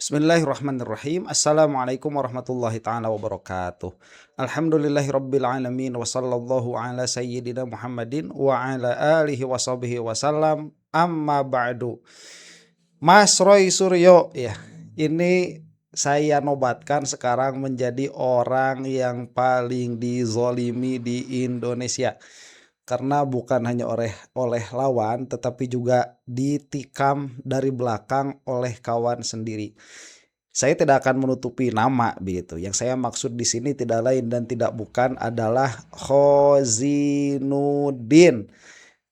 Bismillahirrahmanirrahim. Assalamualaikum warahmatullahi ta'ala wabarakatuh. Alhamdulillahirabbil alamin wa sallallahu ala sayyidina Muhammadin wa ala alihi wa sahbihi wasallam. Amma ba'du. Mas Roy Suryo, ya, ini saya nobatkan sekarang menjadi orang yang paling dizolimi di Indonesia. Karena bukan hanya oleh lawan, tetapi juga ditikam dari belakang oleh kawan sendiri. Saya tidak akan menutupi nama begitu. Yang saya maksud di sini tidak lain dan tidak bukan adalah Khozinuddin.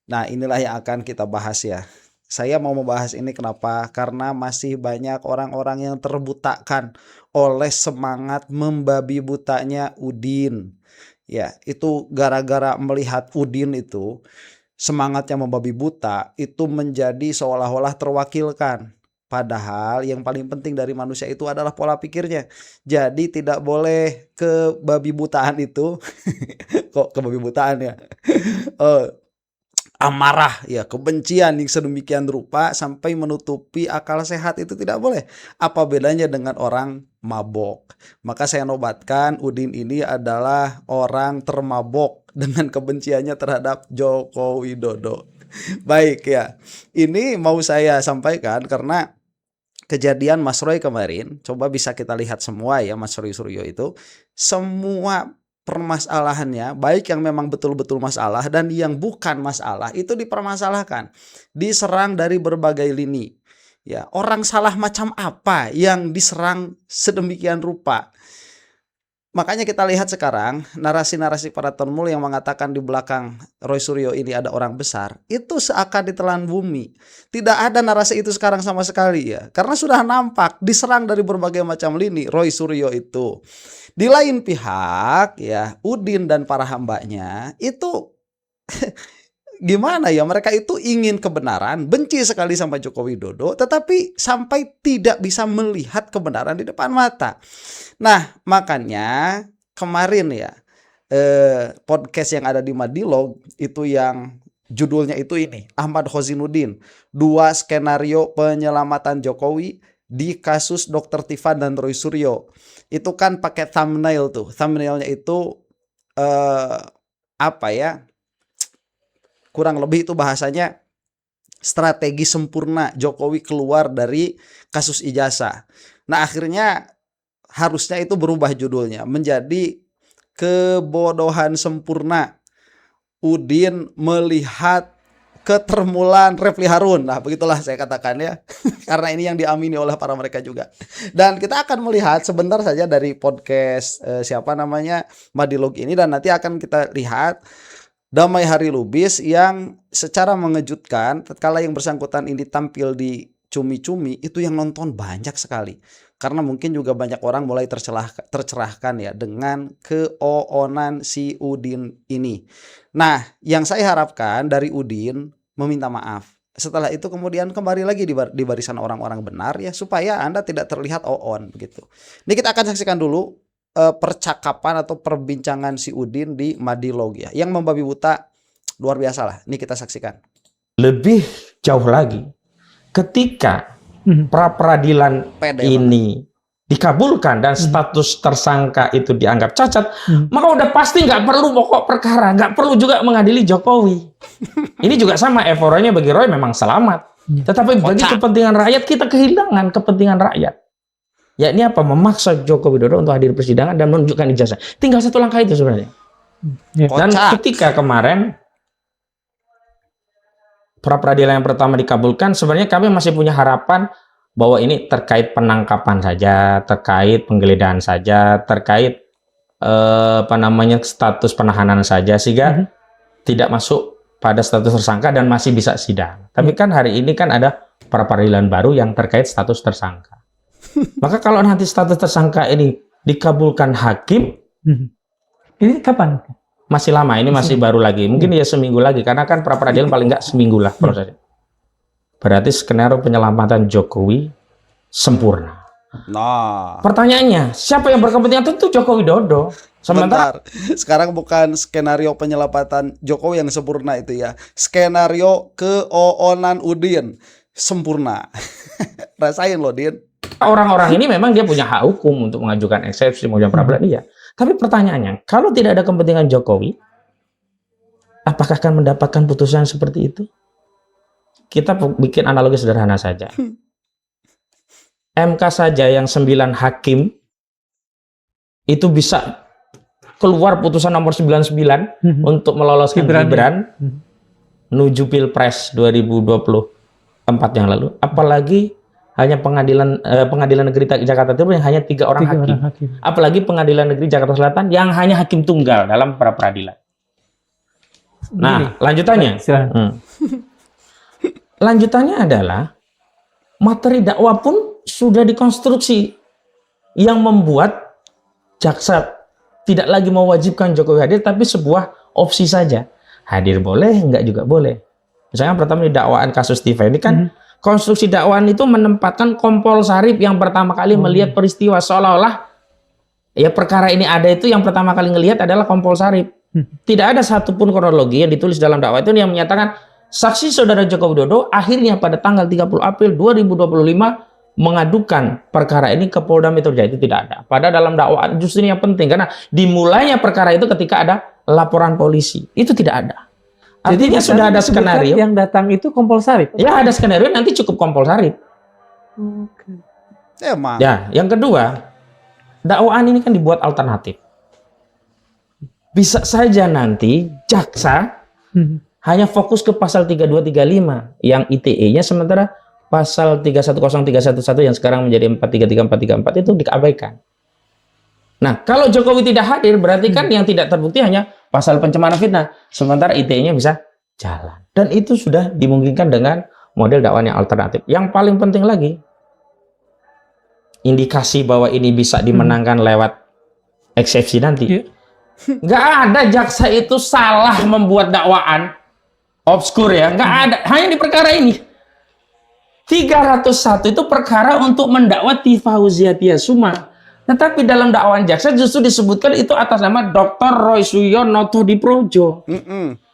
Nah, inilah yang akan kita bahas ya. Saya mau membahas ini kenapa? Karena masih banyak orang-orang yang terbutakan oleh semangat membabi butanya Udin. Ya, itu gara-gara melihat Udin itu semangatnya membabi buta itu menjadi seolah-olah terwakilkan. Padahal yang paling penting dari manusia itu adalah pola pikirnya. Jadi tidak boleh kebabi butaan itu kok kebabi butaan ya. Amarah ya, kebencian yang sedemikian rupa sampai menutupi akal sehat itu tidak boleh. Apa bedanya dengan orang mabok? Maka saya nobatkan Udin ini adalah orang termabok dengan kebenciannya terhadap Joko Widodo. Baik ya, ini mau saya sampaikan karena kejadian Mas Roy kemarin, coba bisa kita lihat semua ya, Mas Roy Suryo itu semua permasalahannya, baik yang memang betul-betul masalah dan yang bukan masalah itu dipermasalahkan, diserang dari berbagai lini. Ya, orang salah macam apa yang diserang sedemikian rupa? Makanya kita lihat sekarang narasi-narasi para tonmul yang mengatakan di belakang Roy Suryo ini ada orang besar, itu seakan ditelan bumi. Tidak ada narasi itu sekarang sama sekali ya. Karena sudah nampak diserang dari berbagai macam lini Roy Suryo itu. Di lain pihak ya, Udin dan para hambanya itu gimana ya, mereka itu ingin kebenaran, benci sekali sama Joko Widodo, tetapi sampai tidak bisa melihat kebenaran di depan mata. Nah, makanya kemarin ya podcast yang ada di Madilog itu yang judulnya itu ini, Ahmad Khozinuddin, 2 skenario penyelamatan Jokowi di kasus Dr. Tifa dan Roy Suryo. Itu kan pakai thumbnail tuh. Thumbnailnya itu apa ya? Kurang lebih itu bahasanya strategi sempurna Jokowi keluar dari kasus ijazah. Nah, akhirnya harusnya itu berubah judulnya menjadi kebodohan sempurna Udin melihat ketermulan Refli Harun. Nah, begitulah saya katakan ya. Karena ini yang diamini oleh para mereka juga. Dan kita akan melihat sebentar saja dari podcast siapa namanya Madilog ini, dan nanti akan kita lihat Damai Hari Lubis yang secara mengejutkan tatkala yang bersangkutan ini tampil di Cumi-Cumi itu yang nonton banyak sekali. Karena mungkin juga banyak orang mulai tercerahkan ya dengan keoonan si Udin ini. Nah, yang saya harapkan dari Udin meminta maaf. Setelah itu kemudian kembali lagi di barisan orang-orang benar ya, supaya Anda tidak terlihat oon begitu. Ini kita akan saksikan dulu percakapan atau perbincangan si Udin di Madilog ya, yang membabi buta luar biasa lah. Ini kita saksikan. Lebih jauh lagi, ketika pra peradilan ini dikabulkan dan status tersangka itu dianggap cacat, maka udah pasti nggak perlu pokok perkara, nggak perlu juga mengadili Jokowi. Ini juga sama, euforanya bagi Roy memang selamat, tetapi bagi kepentingan rakyat kita kehilangan kepentingan rakyat. Ya, ini apa? Memaksa Joko Widodo untuk hadir persidangan dan menunjukkan ijazah. Tinggal satu langkah itu sebenarnya. Dan ketika kemarin pra peradilan yang pertama dikabulkan, sebenarnya kami masih punya harapan bahwa ini terkait penangkapan saja, terkait penggeledahan saja, terkait status penahanan saja, sehingga tidak masuk pada status tersangka dan masih bisa sidang. Tapi kan hari ini kan ada pra peradilan baru yang terkait status tersangka. Maka kalau nanti status tersangka ini dikabulkan hakim, ini kapan? Masih lama, ini masih baru lagi. Mungkin ya seminggu lagi, karena kan pra peradilan paling nggak seminggu lah prosesnya. Berarti skenario penyelamatan Jokowi sempurna. Nah, pertanyaannya, siapa yang berkepentingan? Tentu Joko Widodo. Sementara sekarang bukan skenario penyelamatan Jokowi yang sempurna itu ya, skenario keoonan Udin sempurna. Rasain loh, Din. Orang-orang ini memang dia punya hak hukum untuk mengajukan eksepsi, mengajukan pra-peradilan, iya. Tapi pertanyaannya, kalau tidak ada kepentingan Jokowi, apakah akan mendapatkan putusan seperti itu? Kita bikin analogi sederhana saja. MK saja yang 9 hakim itu bisa keluar putusan nomor 99 untuk meloloskan Gibran menuju Pilpres 2024 yang lalu. Apalagi hanya pengadilan negeri Jakarta Timur yang hanya 3 orang hakim. Apalagi pengadilan negeri Jakarta Selatan yang hanya hakim tunggal dalam pra peradilan. Nah, lanjutannya. Lanjutannya adalah materi dakwah pun sudah dikonstruksi yang membuat jaksa tidak lagi mewajibkan Jokowi hadir, tapi sebuah opsi saja. Hadir boleh, enggak juga boleh. Misalnya pertama di dakwaan kasus TV ini kan konstruksi dakwaan itu menempatkan Kompol Sarip yang pertama kali melihat peristiwa, seolah-olah ya perkara ini ada itu yang pertama kali ngelihat adalah Kompol Sarip. Tidak ada satupun kronologi yang ditulis dalam dakwaan itu yang menyatakan saksi saudara Joko Widodo akhirnya pada tanggal 30 April 2025 mengadukan perkara ini ke Polda Metro Jaya. Itu tidak ada. Padahal dalam dakwaan justru ini yang penting karena dimulainya perkara itu ketika ada laporan polisi. Itu tidak ada. Artinya jadi, sudah ada skenario. Yang datang itu Kompol Sarip. Ya, ada skenario nanti cukup Kompol Sarip. Oke. Emang. Ya, yang kedua, dakwaan ini kan dibuat alternatif. Bisa saja nanti jaksa hanya fokus ke pasal 3235 yang ITE-nya, sementara pasal 310311 yang sekarang menjadi 433434 itu diabaikan. Nah, kalau Jokowi tidak hadir berarti kan yang tidak terbukti hanya pasal pencemaran fitnah, sementara ITE-nya bisa jalan. Dan itu sudah dimungkinkan dengan model dakwaan yang alternatif. Yang paling penting lagi, indikasi bahwa ini bisa dimenangkan lewat eksepsi nanti. Nggak ada jaksa itu salah membuat dakwaan obskur ya, nggak ada. Hanya di perkara ini. 301 itu perkara untuk mendakwa Tifauziah Tiasuma. Tetapi dalam dakwaan jaksa justru disebutkan itu atas nama Dr. Roy Suyono Todiprojo.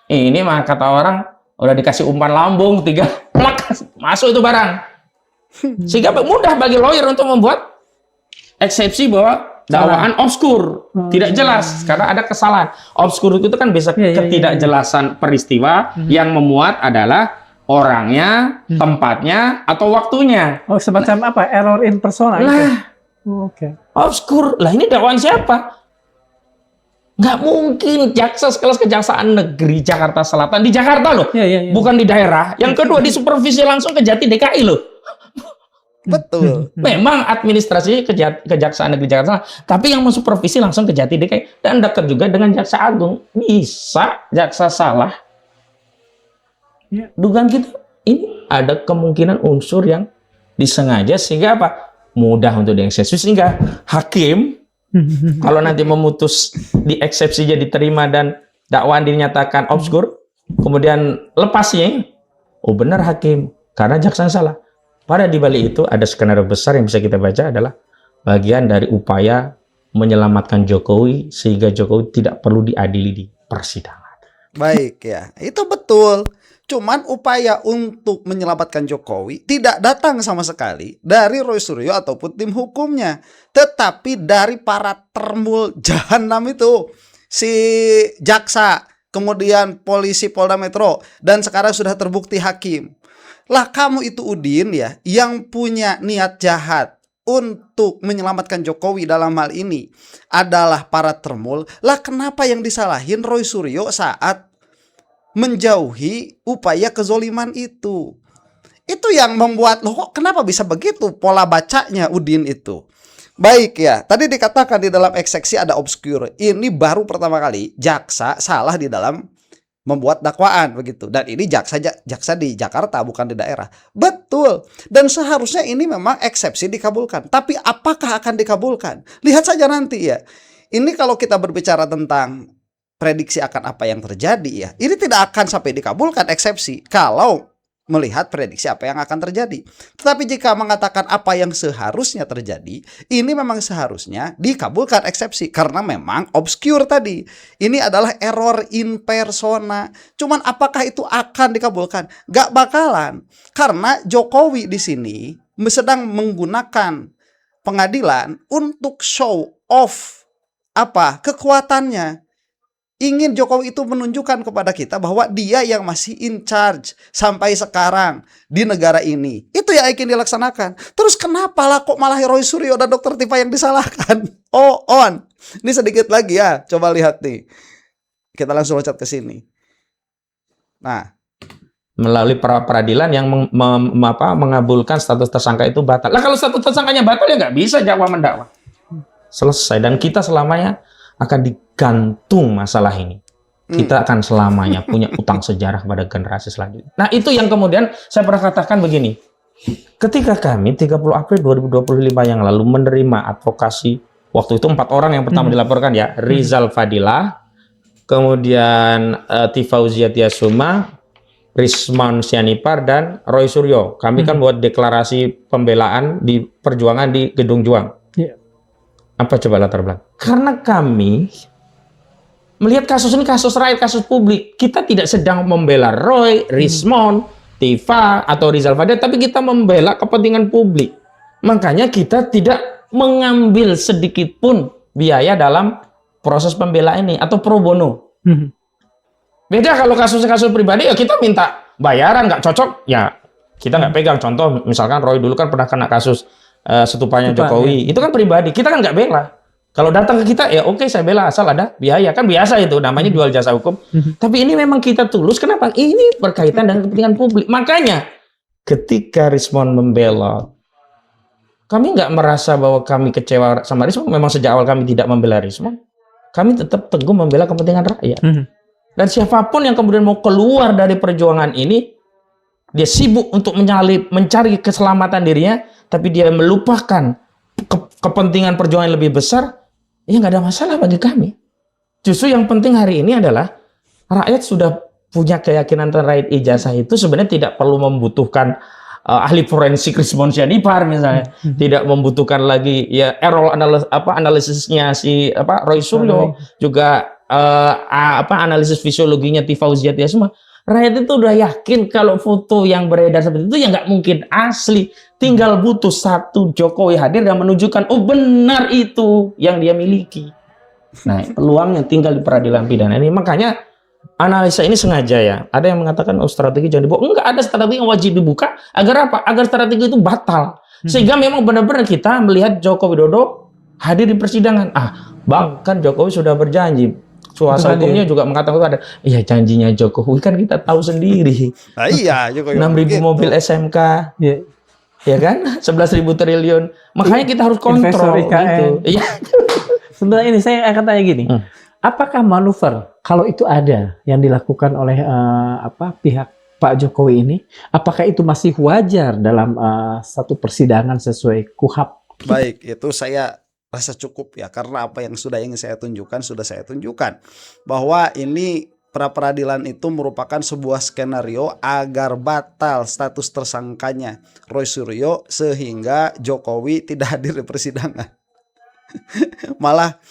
Ini mah kata orang udah dikasih umpan lambung 3 plak masuk itu barang. Sehingga mudah bagi lawyer untuk membuat eksepsi bahwa dakwaan obskur, tidak jelas karena ada kesalahan. Obskur itu kan bisa ketidakjelasan peristiwa yang memuat adalah orangnya, tempatnya, atau waktunya. Oh, semacam apa? Error in persona. Lah, oke. obskur. Lah ini dakwaan siapa? Nggak mungkin jaksa sekelas Kejaksaan Negeri Jakarta Selatan di Jakarta loh, bukan di daerah. Yang kedua di supervisi langsung ke Jati DKI loh. Betul. Memang administrasi Kejaksaan Negeri Jakarta Selatan, tapi yang mensupervisi langsung ke Jati DKI dan dekat juga dengan Jaksa Agung. Bisa jaksa salah. Dugaan kita ini ada kemungkinan unsur yang disengaja sehingga apa? Mudah untuk dieksepsi sehingga hakim kalau nanti memutus di eksepsinya diterima dan dakwaan dinyatakan obskur, kemudian lepasnya, oh benar hakim karena jaksa salah. Pada di balik itu ada skenario besar yang bisa kita baca adalah bagian dari upaya menyelamatkan Jokowi sehingga Jokowi tidak perlu diadili di persidangan. Baik ya, itu betul. Cuman upaya untuk menyelamatkan Jokowi tidak datang sama sekali dari Roy Suryo ataupun tim hukumnya, tetapi dari para termul jahanam itu, si jaksa, kemudian polisi Polda Metro, dan sekarang sudah terbukti hakim. Lah kamu itu Udin ya, yang punya niat jahat untuk menyelamatkan Jokowi dalam hal ini adalah para termul. Lah kenapa yang disalahin Roy Suryo saat menjauhi upaya kezoliman itu? Itu yang membuat loh kok kenapa bisa begitu pola bacanya Udin itu. Baik ya, tadi dikatakan di dalam eksepsi ada obskur. Ini baru pertama kali jaksa salah di dalam membuat dakwaan begitu. Dan ini jaksa di Jakarta bukan di daerah. Betul. Dan seharusnya ini memang eksepsi dikabulkan. Tapi apakah akan dikabulkan? Lihat saja nanti ya. Ini kalau kita berbicara tentang prediksi akan apa yang terjadi ya, ini tidak akan sampai dikabulkan eksepsi kalau melihat prediksi apa yang akan terjadi. Tetapi jika mengatakan apa yang seharusnya terjadi, ini memang seharusnya dikabulkan eksepsi karena memang obscure tadi. Ini adalah error in persona. Cuman apakah itu akan dikabulkan? Gak bakalan. Karena Jokowi di sini sedang menggunakan pengadilan untuk show off kekuatannya. Ingin Jokowi itu menunjukkan kepada kita bahwa dia yang masih in charge sampai sekarang di negara ini. Itu yang ingin dilaksanakan. Terus kenapa lah kok malah Roy Suryo dan Dr. Tifa yang disalahkan? Ini sedikit lagi ya. Coba lihat nih. Kita langsung loncat ke sini. Nah, melalui peradilan yang mengabulkan status tersangka itu batal. Lah kalau status tersangkanya batal ya nggak bisa jakwa mendakwa. Selesai. Dan kita selamanya akan digantung masalah ini. Kita akan selamanya punya utang sejarah kepada generasi selanjutnya. Nah itu yang kemudian saya pernah katakan begini. Ketika kami 30 April 2025 yang lalu menerima advokasi, waktu itu 4 orang yang pertama dilaporkan ya, Rizal Fadilah, kemudian Tifauzia Tiasuma, Risman Sianipar, dan Roy Suryo. Kami kan buat deklarasi pembelaan di perjuangan di Gedung Juang. Apa coba latar belakang? Karena kami melihat kasus ini kasus rakyat, kasus publik. Kita tidak sedang membela Roy, Rismon, Tifa, atau Rizal Fadilah, tapi kita membela kepentingan publik. Makanya kita tidak mengambil sedikit pun biaya dalam proses pembelaan ini atau pro bono. Beda kalau kasus-kasus pribadi ya kita minta bayaran, nggak cocok ya kita nggak pegang. Contoh misalkan Roy dulu kan pernah kena kasus setupanya Jokowi, itu kan pribadi, kita kan nggak bela. Kalau datang ke kita ya oke, saya bela asal ada biaya, kan biasa itu namanya jual jasa hukum. Tapi ini memang kita tulus. Kenapa? Ini berkaitan dengan kepentingan publik. Makanya ketika Rismon membela, kami nggak merasa bahwa kami kecewa sama Rismon. Memang sejak awal kami tidak membela Rismon. Kami tetap teguh membela kepentingan rakyat. Dan siapapun yang kemudian mau keluar dari perjuangan ini, dia sibuk untuk mencari keselamatan dirinya, tapi dia melupakan kepentingan perjuangan yang lebih besar, ya nggak ada masalah bagi kami. Justru yang penting hari ini adalah rakyat sudah punya keyakinan terkait ijazah itu sebenarnya tidak perlu membutuhkan ahli forensik Rismon Sianipar misalnya, tidak membutuhkan lagi ya error analisisnya si Roy Suryo, juga analisis fisiologinya Tifauzia Tiasuma. Rakyat itu udah yakin kalau foto yang beredar seperti itu ya nggak mungkin asli. Tinggal butuh satu Jokowi hadir dan menunjukkan oh benar itu yang dia miliki. Nah peluangnya tinggal di peradilan pidana ini. Makanya analisa ini sengaja ya. Ada yang mengatakan oh strategi jangan dibuka. Enggak, ada strategi yang wajib dibuka. Agar apa? Agar strategi itu batal. Sehingga memang benar-benar kita melihat Joko Widodo hadir di persidangan. Bahkan Jokowi sudah berjanji. Kuasa hukumnya juga mengatakan ada, iya janjinya Jokowi kan kita tahu sendiri. Iya, Jokowi 6.000 mobil SMK, ya kan, 11.000 triliun. Makanya kita harus kontrol gitu. Iya. Sebenarnya ini saya akan tanya gini, apakah manuver kalau itu ada yang dilakukan oleh pihak Pak Jokowi ini, apakah itu masih wajar dalam satu persidangan sesuai KUHP? Baik, itu saya rasa cukup ya, karena apa yang ingin saya tunjukkan sudah saya tunjukkan, bahwa ini pra-peradilan itu merupakan sebuah skenario agar batal status tersangkanya Roy Suryo sehingga Jokowi tidak hadir di persidangan. Malah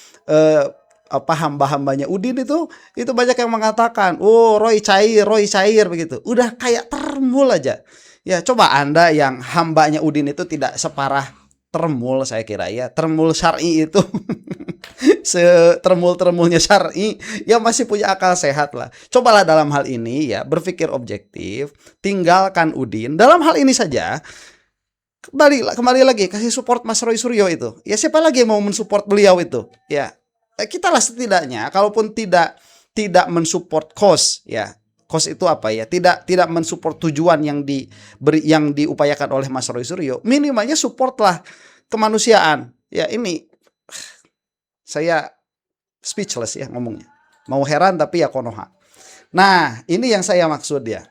hamba-hambanya Udin itu banyak yang mengatakan oh Roy cair begitu, udah kayak termul aja ya. Coba Anda yang hambanya Udin itu tidak separah termul, saya kira ya, termul syar'i itu setermul-termulnya syar'i ya masih punya akal sehat lah. Cobalah dalam hal ini ya berpikir objektif, tinggalkan Udin. Dalam hal ini saja kembali lagi kasih support Mas Roy Suryo itu. Ya siapa lagi yang mau mensupport beliau itu? Ya kita lah setidaknya, kalaupun tidak mensupport cause ya. Cause itu apa ya? Tidak mensupport tujuan yang diupayakan oleh Mas Roy Suryo. Minimalnya supportlah kemanusiaan. Ya ini saya speechless ya ngomongnya. Mau heran tapi ya konoha. Nah ini yang saya maksud ya.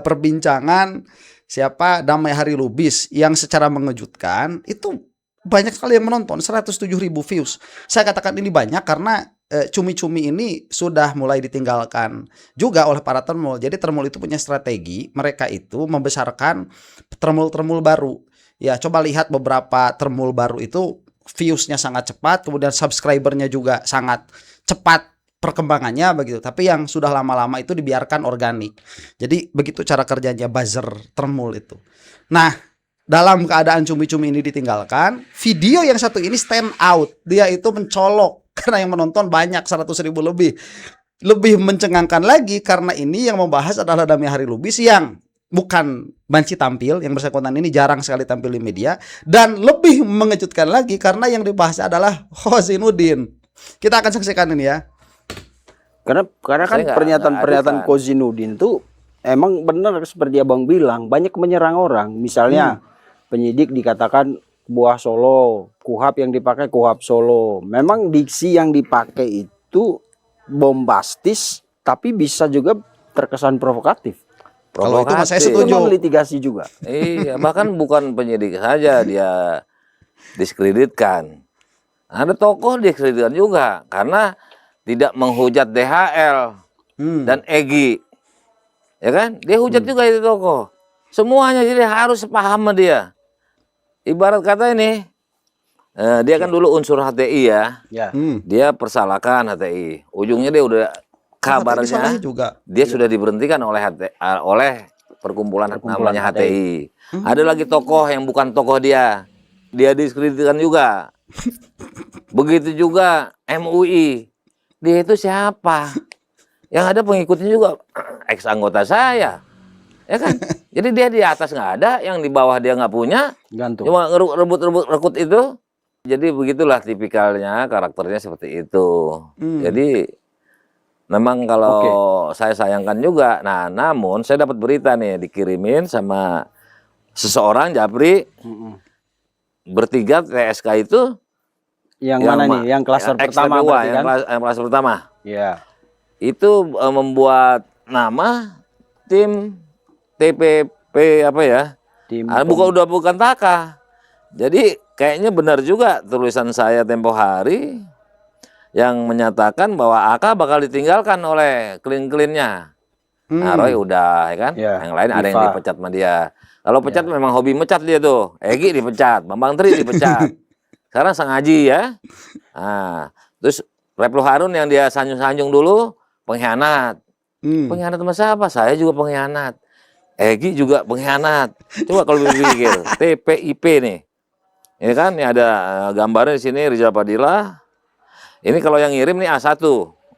Perbincangan siapa Damai Hari Lubis yang secara mengejutkan itu banyak sekali yang menonton, 107.000 views. Saya katakan ini banyak karena cumi-cumi ini sudah mulai ditinggalkan juga oleh para termul. Jadi termul itu punya strategi, mereka itu membesarkan termul-termul baru. Ya coba lihat beberapa termul baru itu viewsnya sangat cepat, kemudian subscribernya juga sangat cepat perkembangannya begitu. Tapi yang sudah lama-lama itu dibiarkan organik. Jadi begitu cara kerjanya buzzer termul itu. Nah dalam keadaan cumi-cumi ini ditinggalkan, video yang satu ini stand out. Dia itu mencolok karena yang menonton banyak 100.000 lebih. Lebih mencengangkan lagi karena ini yang membahas adalah Damai Hari Lubis yang bukan banci tampil, yang bersangkutan ini jarang sekali tampil di media, dan lebih mengejutkan lagi karena yang dibahas adalah Kozinudin. Kita akan saksikan ini ya. Karena kan pernyataan Kozinudin tuh emang benar seperti abang bilang, banyak menyerang orang. Misalnya penyidik dikatakan buah Solo, kuhab yang dipakai kuhab Solo. Memang diksi yang dipakai itu bombastis, tapi bisa juga terkesan provokatif. Kalau itu saya setuju. Itu litigasi juga. Iya, bahkan bukan penyidik saja dia diskreditkan. Ada tokoh diskreditkan juga karena tidak menghujat DHL dan Egy. Ya kan? Dia hujat juga itu tokoh. Semuanya jadi harus sepaham sama dia. Ibarat kata ini, dia kan dulu unsur HTI ya. Dia persalahkan HTI. Ujungnya dia udah kabarnya juga. Dia sudah diberhentikan oleh oleh perkumpulan namanya HTI. Ada lagi tokoh yang bukan tokoh dia diskreditkan juga. Begitu juga MUI. Dia itu siapa? Yang ada pengikutnya juga ex anggota saya. Ya kan? Jadi dia di atas nggak ada, yang di bawah dia nggak punya. Gantung. Cuma rebut-rebut rekut itu. Jadi begitulah tipikalnya, karakternya seperti itu. Jadi memang kalau saya sayangkan juga. Nah, namun saya dapat berita nih dikirimin sama seseorang Japri bertiga TSK itu. Yang mana nih? Yang klaster pertama berarti kan? Yang klaster pertama. Iya. Itu membuat nama tim TPP apa ya? Bukan Taka. Jadi kayaknya benar juga tulisan saya tempo hari yang menyatakan bahwa AK bakal ditinggalkan oleh klin-klinnya. Nah, Roy udah, ya kan? Yang lain ada yang dipecat sama dia. Kalau pecat memang hobi mecat dia tuh. Egy dipecat, Bambang Tri dipecat. Sekarang Sang Haji ya. Nah, terus Replu Harun yang dia sanjung-sanjung dulu pengkhianat. Pengkhianat sama siapa? Saya juga pengkhianat. Egy juga pengkhianat. Coba kalau dipikir, TPIP nih. Ini kan ini ada gambarnya di sini Rizal Padilla. Ini kalau yang ngirim nih A1,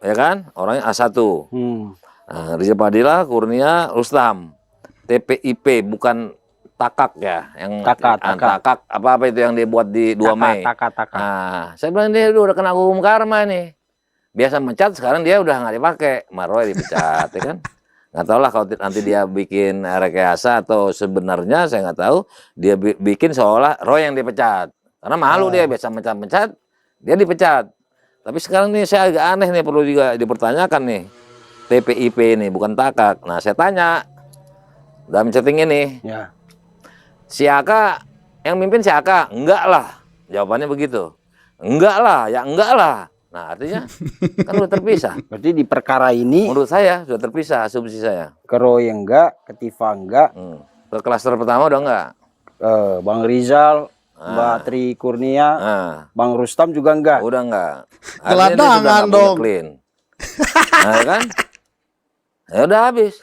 ya kan? Orangnya A1. Nah, Rizal Padilla, Kurnia, Rustam. TPIP bukan Takak ya, yang Takak apa itu yang dibuat di 2 Mei. Nah, saya bilang dia udah kena hukum karma nih. Biasa mencat, sekarang dia udah nggak dipakai. Maroy dipecat, ya kan? Nggak tahu lah kalau nanti dia bikin rekayasa atau sebenarnya saya nggak tahu. Dia bikin seolah Roy yang dipecat. Karena malu dia biasa mencat-mencat, dia dipecat. Tapi sekarang nih saya agak aneh nih, perlu juga dipertanyakan nih. TPIP ini bukan Takak. Nah, saya tanya dalam chatting ini. Si Aka yang mimpin si Aka? Enggak lah. Jawabannya begitu. Enggak lah, ya enggak lah. Nah, artinya kan udah terpisah. Berarti di perkara ini menurut saya sudah terpisah asumsi saya. Ke Roy enggak, ke Tifa enggak. Ke klaster pertama udah enggak. Bang Rizal, Mbak Tri Kurnia, Bang Rustam juga enggak. Udah enggak. Geladangan dong. Nah, kan? Ya udah habis.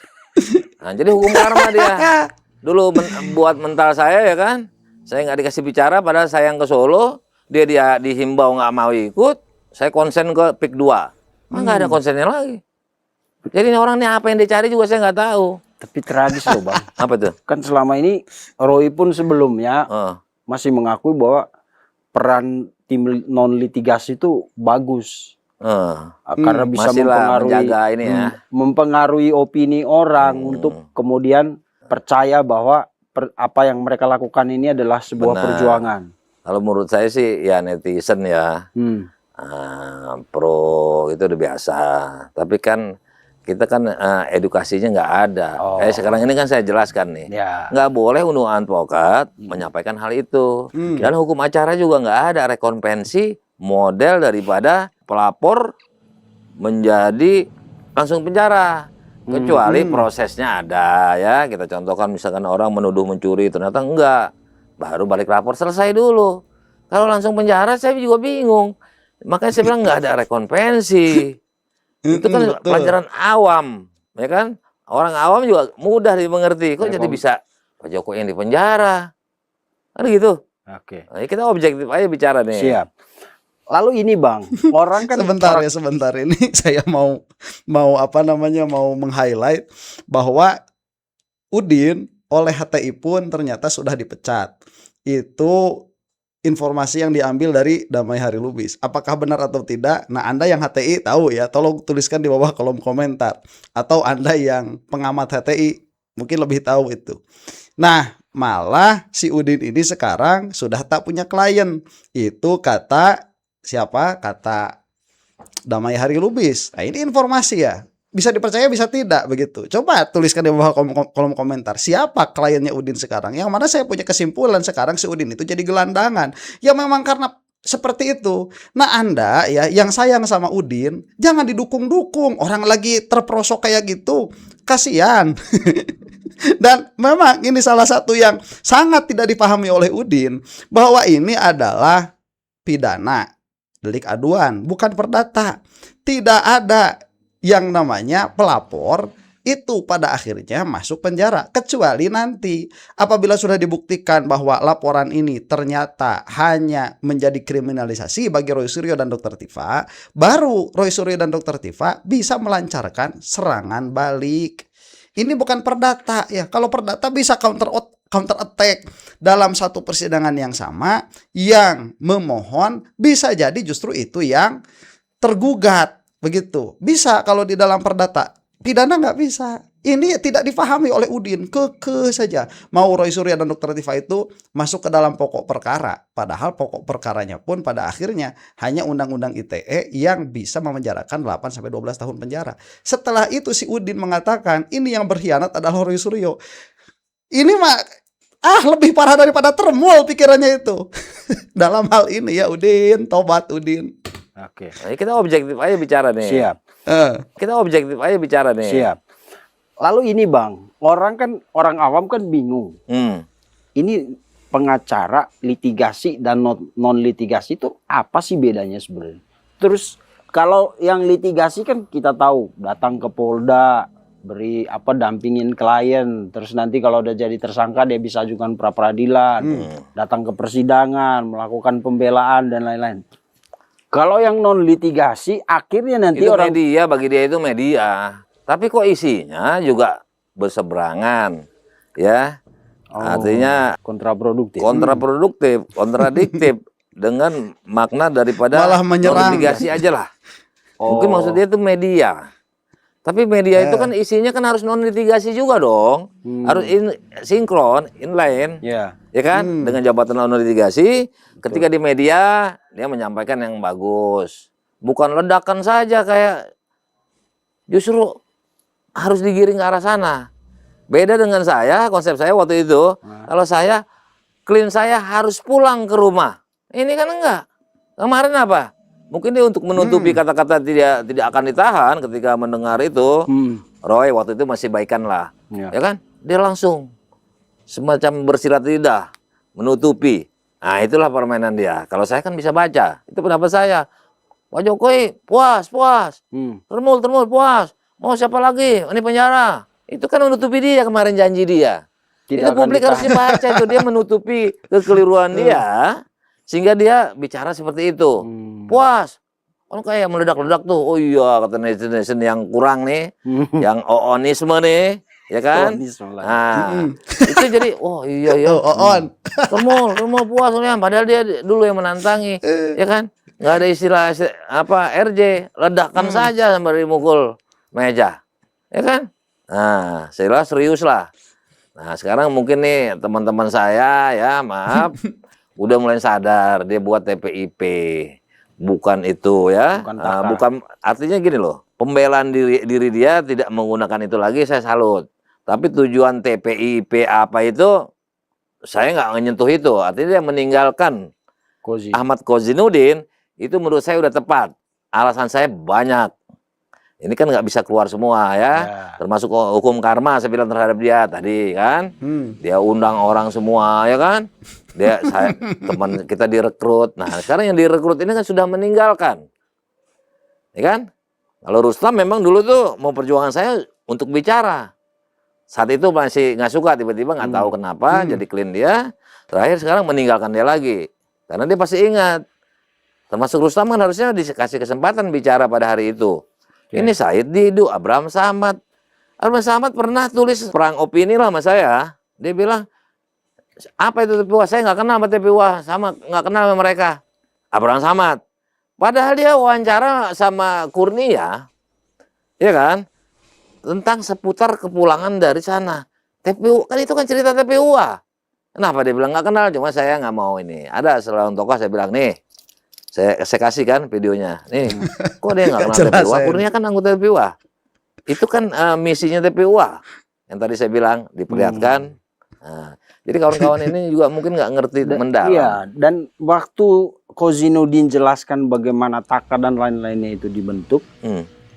Nah, jadi hukum karma dia. Dulu buat mental saya ya kan. Saya nggak dikasih bicara padahal saya yang ke Solo. Dia dihimbau nggak mau ikut. Saya konsen ke PIK 2. Nggak ada konsennya lagi. Jadi ini orang ini apa yang dicari juga saya nggak tahu. Tapi tragis loh Bang. Apa tuh? Kan selama ini Roy pun sebelumnya masih mengakui bahwa peran tim non litigasi itu bagus. Karena bisa mempengaruhi opini orang untuk kemudian percaya bahwa apa yang mereka lakukan ini adalah sebuah perjuangan. Kalau menurut saya sih ya netizen ya. Pro itu udah biasa. Tapi kan kita kan edukasinya nggak ada. Sekarang ini kan saya jelaskan nih. Nggak boleh untuk advokat menyampaikan hal itu. Dan hukum acara juga nggak ada rekompensi model daripada pelapor menjadi langsung penjara. Kecuali prosesnya ada ya. Kita contohkan misalkan orang menuduh mencuri ternyata enggak. Baru balik lapor selesai dulu. Kalau langsung penjara saya juga bingung. Makanya saya bilang nggak ada rekompensi. Itu kan pelajaran awam, ya kan? Orang awam juga mudah dimengerti. Kok jadi bisa Pak Jokowi yang di penjara? Kan gitu. Oke. Nah, kita objektif aja bicara nih. Siap. Lalu ini Bang, orang kan sebentar ini saya mau meng-highlight bahwa Udin oleh HTI pun ternyata sudah dipecat. Itu informasi yang diambil dari Damai Hari Lubis. Apakah benar atau tidak? Nah, Anda yang HTI tahu ya, tolong tuliskan di bawah kolom komentar. Atau Anda yang pengamat HTI mungkin lebih tahu itu. Nah, malah si Udin ini sekarang sudah tak punya klien. Itu kata siapa? Kata Damai Hari Lubis. Nah, ini informasi ya. Bisa dipercaya bisa tidak begitu. Coba tuliskan di bawah kolom komentar. Siapa kliennya Udin sekarang? Yang mana saya punya kesimpulan sekarang si Udin itu jadi gelandangan. Ya memang karena seperti itu. Nah, Anda ya yang sayang sama Udin, jangan didukung-dukung. Orang lagi terperosok kayak gitu. Kasihan. Dan memang ini salah satu yang sangat tidak dipahami oleh Udin, bahwa ini adalah pidana, delik aduan, bukan perdata. Tidak ada yang namanya pelapor itu pada akhirnya masuk penjara, kecuali nanti apabila sudah dibuktikan bahwa laporan ini ternyata hanya menjadi kriminalisasi bagi Roy Suryo dan Dr. Tifa, baru Roy Suryo dan Dr. Tifa bisa melancarkan serangan balik. Ini bukan perdata ya. Kalau perdata bisa counter attack dalam satu persidangan yang sama, yang memohon bisa jadi justru itu yang tergugat. Begitu. Bisa kalau di dalam perdata. Pidana nggak bisa. Ini tidak dipahami oleh Udin. Keke saja. Mau Roy Suryo dan Dr. Tifa itu masuk ke dalam pokok perkara. Padahal pokok perkaranya pun pada akhirnya hanya Undang-Undang ITE yang bisa memenjarakan 8-12 tahun penjara. Setelah itu si Udin mengatakan ini yang berkhianat adalah Roy Suryo. Ini mah lebih parah daripada termul pikirannya itu. Dalam hal ini ya Udin, tobat Udin. Oke. Nah, kita objektif aja bicara nih. Siap. Kita objektif aja bicara nih. Siap. Lalu ini Bang, orang awam kan bingung. Ini pengacara, litigasi dan non litigasi itu apa sih bedanya sebenarnya? Terus kalau yang litigasi kan kita tahu datang ke Polda, beri dampingin klien, terus nanti kalau udah jadi tersangka dia bisa ajukan pra peradilan, datang ke persidangan, melakukan pembelaan dan lain-lain. Kalau yang non litigasi akhirnya nanti itu media, bagi dia itu media. Tapi kok isinya juga berseberangan, ya. Artinya kontraproduktif, kontradiktif dengan makna daripada malah menyerang. Non litigasi aja lah. Mungkin maksudnya itu media. Tapi media itu kan isinya kan harus non litigasi juga dong. Harus sinkron, inline. Ya kan? Dengan jabatan non litigasi, ketika di media dia menyampaikan yang bagus. Bukan ledakan saja, kayak justru harus digiring ke arah sana. Beda dengan saya, konsep saya waktu itu, kalau saya klien saya harus pulang ke rumah. Ini kan enggak. Kemarin apa? Mungkin dia untuk menutupi kata-kata tidak akan ditahan ketika mendengar itu. Roy waktu itu masih baikan lah, ya kan? Dia langsung semacam bersilat lidah, menutupi. Nah, itulah permainan dia. Kalau saya kan bisa baca. Itu pendapat saya. Pak Jokowi puas. Termul puas. Mau siapa lagi? Ini penjara. Itu kan menutupi dia kemarin janji dia. Itu publik harus dibaca itu. Dia menutupi kekeliruan dia. Sehingga dia bicara seperti itu. Puas. Kan kayak meledak-ledak tuh. Oh iya, kata netizen yang kurang nih. Yang oonisme nih. Ya kan? Nah, itu jadi, oh iya. Termul puas. Padahal dia dulu yang menantangi. Ya kan? Nggak ada istilah RJ. Ledakan saja sampai dimukul meja. Ya kan? Nah, saya serius lah. Nah, sekarang mungkin nih teman-teman saya ya, maaf. Udah mulai sadar dia buat TPIP. Bukan itu ya. Bukan, artinya gini loh. Pembelaan diri dia tidak menggunakan itu lagi, saya salut. Tapi tujuan TPIP apa itu, saya nggak menyentuh itu. Artinya dia meninggalkan Ahmad Kozinudin, itu menurut saya udah tepat. Alasan saya banyak. Ini kan nggak bisa keluar semua ya. Termasuk hukum karma saya bilang terhadap dia tadi kan. Dia undang orang semua ya kan. Teman kita direkrut. Nah sekarang yang direkrut ini kan sudah meninggalkan. Ya kan. Kalau Rustam memang dulu tuh mau perjuangan saya untuk bicara. Saat itu masih nggak suka, tiba-tiba nggak tahu kenapa jadi clean dia. Terakhir sekarang meninggalkan dia lagi. Karena dia pasti ingat. Termasuk Rustam kan harusnya dikasih kesempatan bicara pada hari itu. Ini Said Didu, Abraham Samad. Abraham Samad pernah tulis perang opini lah sama saya. Dia bilang, apa itu TPUA? Saya nggak kenal sama TPUA, nggak kenal sama mereka. Abraham Samad. Padahal dia wawancara sama Kurnia, ya kan, tentang seputar kepulangan dari sana. TPU kan itu kan cerita TPUA. Kenapa dia bilang nggak kenal? Cuma saya nggak mau ini. Ada salah satu tokoh saya bilang nih, saya kasih kan videonya. Nih, kok dia nggak kenal TPUA? Kurnia kan anggota TPUA. Itu kan misinya TPUA. Yang tadi saya bilang diperlihatkan. Nah, jadi kawan-kawan ini juga mungkin nggak ngerti mendalam. Iya, dan waktu Kozinudin jelaskan bagaimana Taka dan lain-lainnya itu dibentuk,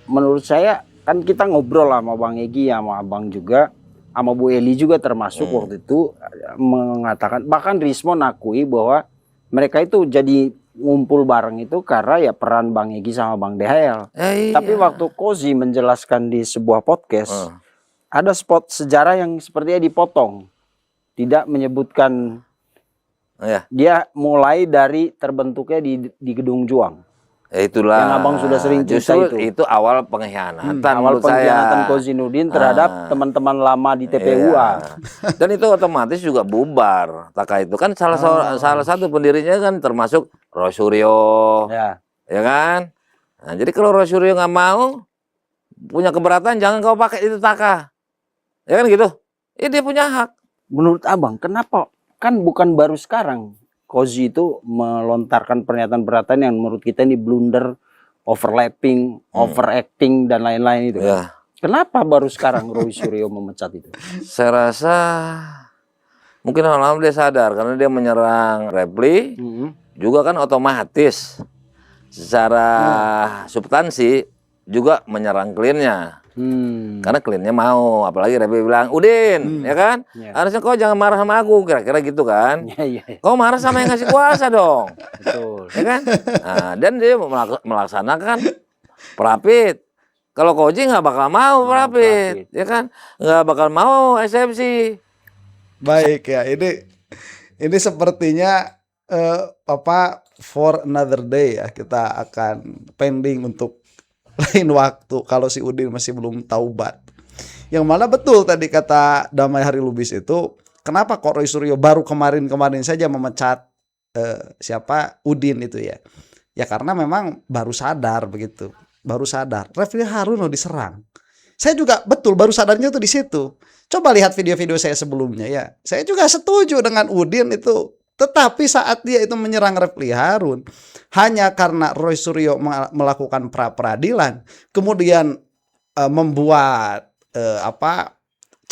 menurut saya kan kita ngobrol sama Bang Egy, sama Abang juga, sama Bu Eli juga termasuk waktu itu mengatakan, bahkan Rismon akui bahwa mereka itu jadi ngumpul bareng itu karena ya peran Bang Egy sama Bang DHL. Iya. Tapi waktu Kozi menjelaskan di sebuah podcast, ada spot sejarah yang sepertinya dipotong. Tidak menyebutkan dia mulai dari terbentuknya di Gedung Juang. Ya itulah. Yang Abang sudah sering cerita itu awal pengkhianatan. Awal pengkhianatan Kozinudin terhadap teman-teman lama di TPUA. Dan itu otomatis juga bubar. Taka itu kan salah satu pendirinya kan termasuk Roy Suryo. Ya kan? Nah, jadi kalau Roy Suryo nggak mau, punya keberatan, jangan kau pakai itu Taka. Ya kan gitu? Dia punya hak. Menurut Abang, kenapa? Kan bukan baru sekarang Kozi itu melontarkan pernyataan-pernyataan yang menurut kita ini blunder, overlapping, overacting, dan lain-lain itu. Ya. Kenapa baru sekarang Roy Suryo memecat itu? Saya rasa mungkin lama-lama dia sadar karena dia menyerang Reply, juga kan otomatis secara substansi juga menyerang kliennya. Karena kliennya mau, apalagi Reply bilang, Udin, ya kan? Harusnya kau jangan marah sama aku, kira-kira gitu kan? Kau marah sama yang ngasih kuasa dong. Betul. Ya kan? Nah, dan dia melaksanakan Prapit. Kalau Koji nggak bakal mau Prapit, ya kan? Nggak bakal mau eksepsi. Baik ya, ini sepertinya for another day ya, kita akan pending untuk lain waktu kalau si Udin masih belum taubat. Yang mana betul tadi kata Damai Hari Lubis itu, kenapa kok Roy Suryo baru kemarin saja memecat siapa Udin itu ya? Ya karena memang baru sadar begitu. Baru sadar. Refli Harun diserang. Saya juga betul baru sadarnya tuh di situ. Coba lihat video-video saya sebelumnya ya. Saya juga setuju dengan Udin itu. Tetapi saat dia itu menyerang Refli Harun hanya karena Roy Suryo melakukan pra-peradilan, kemudian membuat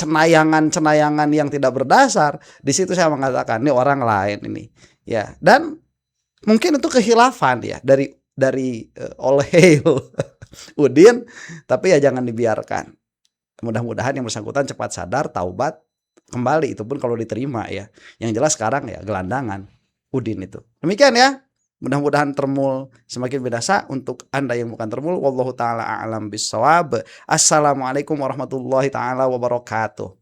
cenayangan yang tidak berdasar, di situ saya mengatakan ini orang lain ini ya. Dan mungkin itu kehilafan ya dari oleh Udin, tapi ya jangan dibiarkan. Mudah-mudahan yang bersangkutan cepat sadar, taubat, kembali, itu pun kalau diterima ya. Yang jelas sekarang ya gelandangan Udin itu. Demikian ya. Mudah-mudahan termul semakin binasa untuk Anda yang bukan termul. Wallahu taala a'lam bissawab. Assalamualaikum warahmatullahi taala wabarakatuh.